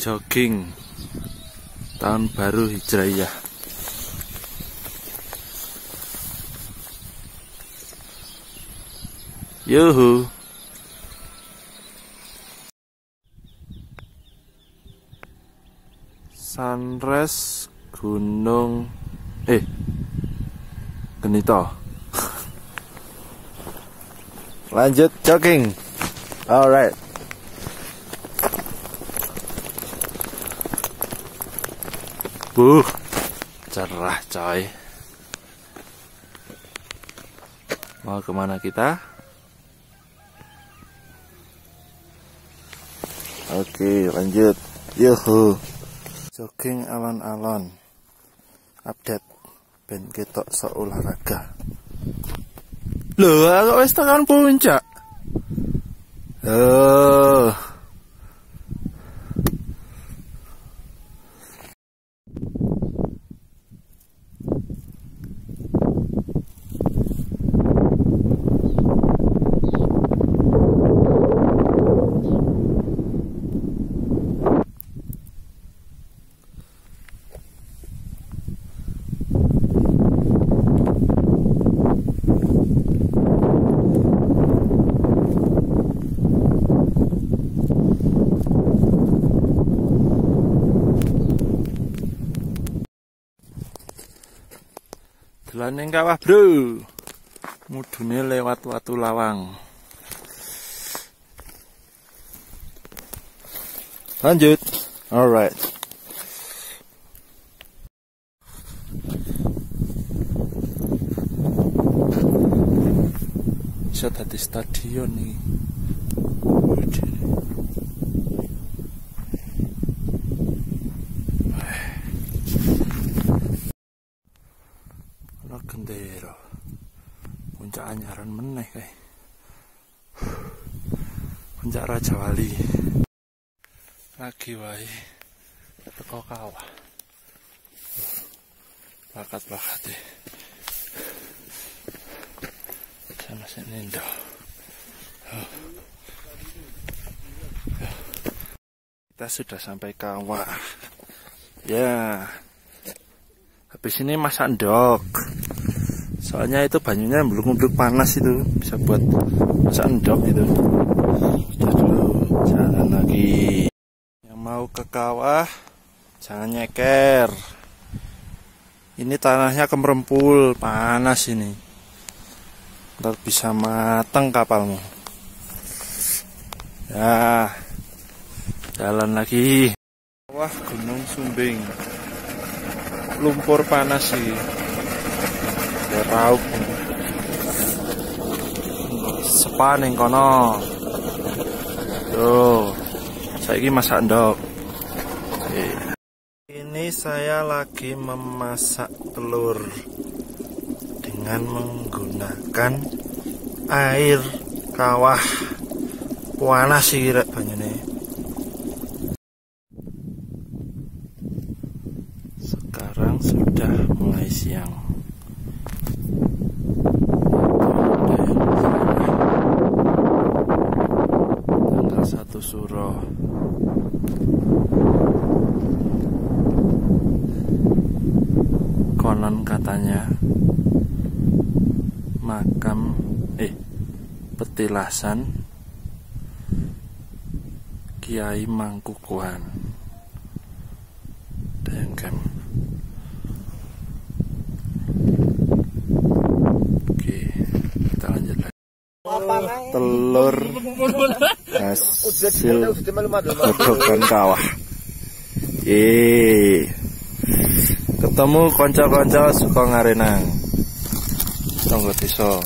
jogging tahun baru Hijriyah. Yuhu. Sunrise Gunung Genito. Lanjut jogging. Alright. Cerah coy. Mau kemana kita? Oke, lanjut. Yuhu. Jogging alon-alon. Update ben ketok sok olahraga. Lho, kok wis tekan puncak? Dolan ning kawah, bro. Mudune lewat watu lawang. Lanjut. Alright. Bisa tadi stadion nih. Gendero puncak anyaran meneh kae. Puncak Raja Wali lagi wae teko kawah. Bakat-bakat deh. Sana sini ndo. Kita sudah sampai kawah. Ya. Habis ini masak ndok. Soalnya itu banyunya belum panas, itu bisa buat masak endok itu. Sudah dulu, jangan lagi. Yang mau ke kawah jangan nyeker. Ini tanahnya kemerempul, panas ini. Ntar bisa mateng kapalmu. Ya, jalan lagi. Kawah Gunung Sumbing. Lumpur panas sih. Rauk sepa ning kono. Tuh, saiki masak ndok. Ini saya lagi memasak telur dengan menggunakan air kawah. Panas sih rek banyune. Sekarang sudah mulai siang. Satu Suro. Konon katanya makam petilasan Kiai Mangkukuhan. Dengkem. Oke, kita lanjut lagi. Telur hasil gogokan kawah. Ketemu konco-konco suka ngarenang. Tonggo desa.